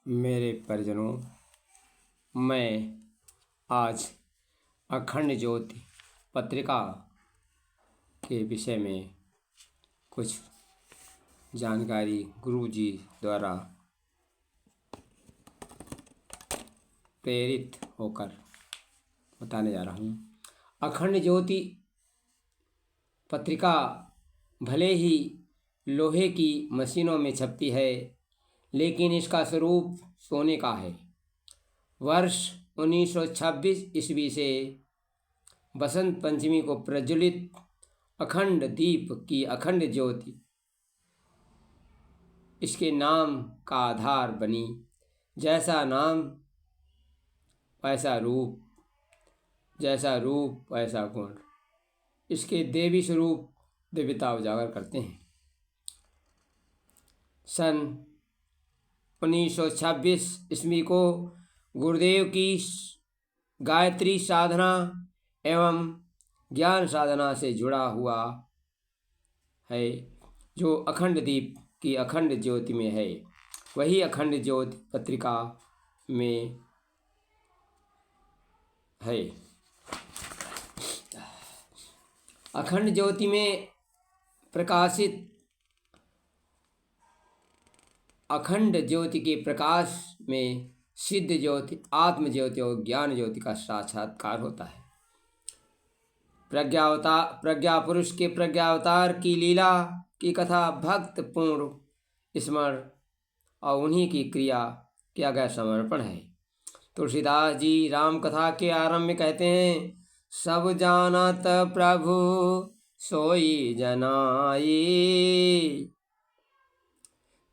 मेरे परिजनों, मैं आज अखंड ज्योति पत्रिका के विषय में कुछ जानकारी गुरु जी द्वारा प्रेरित होकर बताने जा रहा हूँ। अखंड ज्योति पत्रिका भले ही लोहे की मशीनों में छपती है, लेकिन इसका स्वरूप सोने का है। वर्ष 1926 ईस्वी से बसंत पंचमी को प्रज्वलित अखंड दीप की अखंड ज्योति इसके नाम का आधार बनी। जैसा नाम वैसा रूप, जैसा रूप वैसा गुण। इसके देवी स्वरूप देवता उजागर करते हैं। सन 1926 ईस्वी को गुरुदेव की गायत्री साधना एवं ज्ञान साधना से जुड़ा हुआ है, जो अखंड दीप की अखंड ज्योति में है। वही अखंड ज्योति पत्रिका में है। अखंड ज्योति में प्रकाशित अखंड ज्योति के प्रकाश में सिद्ध ज्योति, आत्म ज्योति और ज्ञान ज्योति का साक्षात्कार होता है। प्रज्ञा पुरुष के प्रज्ञावतार की लीला की कथा भक्त पूर्ण स्मरण और उन्हीं की क्रिया किया गया समर्पण है। तुलसीदास जी राम कथा के आरंभ में कहते हैं, सब जानत प्रभु सोई जनाई,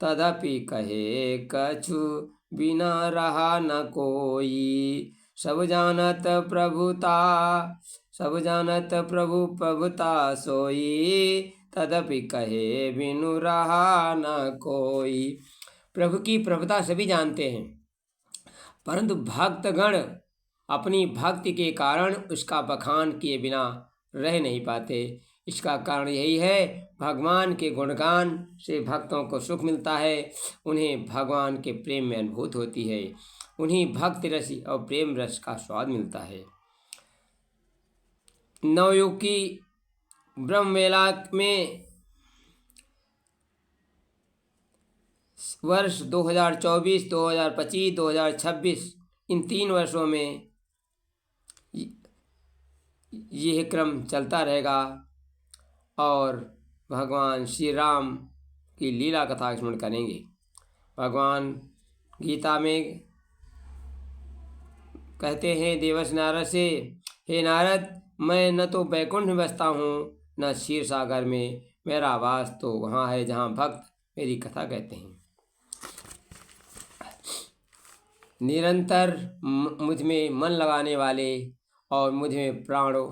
तदपि कहे कछु बिना रहा न कोई। सब जानत प्रभु प्रभुता सोई, तदपि कहे बिनु रहा न कोई। प्रभु की प्रभुता सभी जानते हैं, परंतु भक्तगण अपनी भक्ति के कारण उसका बखान किए बिना रह नहीं पाते। इसका कारण यही है, भगवान के गुणगान से भक्तों को सुख मिलता है, उन्हें भगवान के प्रेम में अनुभूति होती है, उन्हें भक्ति रस और प्रेम रस का स्वाद मिलता है। नवयुग की ब्रह्मवेला में वर्ष 2024, 2025, 2026 इन 3 वर्षों में यह क्रम चलता रहेगा और भगवान श्री राम की लीला कथा स्मरण करेंगे। भगवान गीता में कहते हैं देवर्षि नारद से, हे नारद, मैं न तो बैकुंठ में बसता हूँ न क्षीर सागर में, मेरा वास तो वहाँ है जहाँ भक्त मेरी कथा कहते हैं। निरंतर मुझ में मन लगाने वाले और मुझ में प्राणों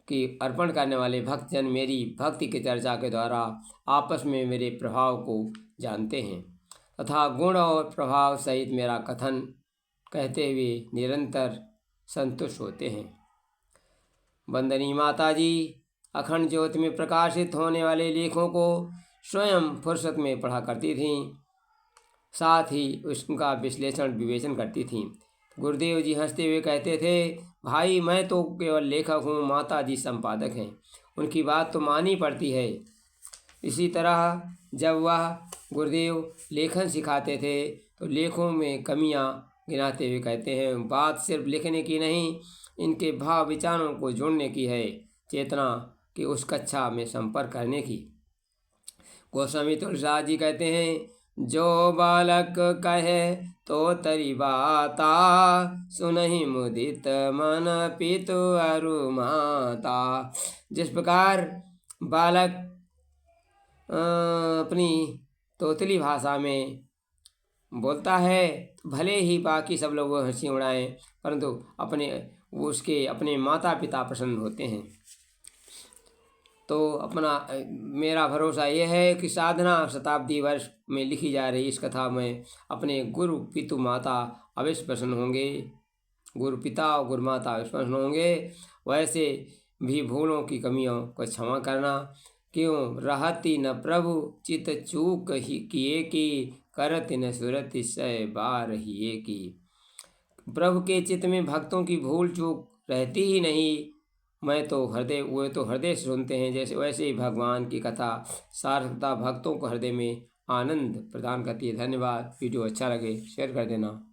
की अर्पण करने वाले भक्तजन मेरी भक्ति की चर्चा के द्वारा आपस में मेरे प्रभाव को जानते हैं तथा गुण और प्रभाव सहित मेरा कथन कहते हुए निरंतर संतुष्ट होते हैं। वंदनीय माता जी अखंड ज्योति में प्रकाशित होने वाले लेखों को स्वयं फुर्सत में पढ़ा करती थीं, साथ ही उसका विश्लेषण विवेचन करती थीं। गुरुदेव जी हंसते हुए कहते थे, भाई मैं तो केवल लेखक हूँ, माता जी संपादक हैं, उनकी बात तो माननी पड़ती है। इसी तरह जब वह गुरुदेव लेखन सिखाते थे तो लेखों में कमियाँ गिनाते हुए कहते हैं, बात सिर्फ लिखने की नहीं, इनके भाव विचारों को जोड़ने की है, चेतना की उस कक्षा में संपर्क करने की। गोस्वामी तुलसीदास जी कहते हैं, जो बालक कहे तो तरी बाता, सुनहि मुदित मन पितु अरु माता। जिस प्रकार बालक अपनी तोतली भाषा में बोलता है, भले ही बाकी सब लोग हंसी उड़ाएं, परंतु अपने माता पिता प्रसन्न होते हैं। तो मेरा भरोसा यह है कि साधना शताब्दी वर्ष में लिखी जा रही इस कथा में अपने गुरु पितु माता अवश्य प्रसन्न होंगे, गुरु पिता और गुरु माता अवश्य प्रसन्न होंगे। वैसे भी भूलों की कमियों को क्षमा करना, क्यों रहती न प्रभु चित चूक ही किए की, करत न सुरतिशय बार ही की। प्रभु के चित्त में भक्तों की भूल चूक रहती ही नहीं। वे तो हृदय से सुनते हैं। जैसे वैसे ही भगवान की कथा सार्थकता भक्तों को हृदय में आनंद प्रदान करती है। धन्यवाद। वीडियो अच्छा लगे शेयर कर देना।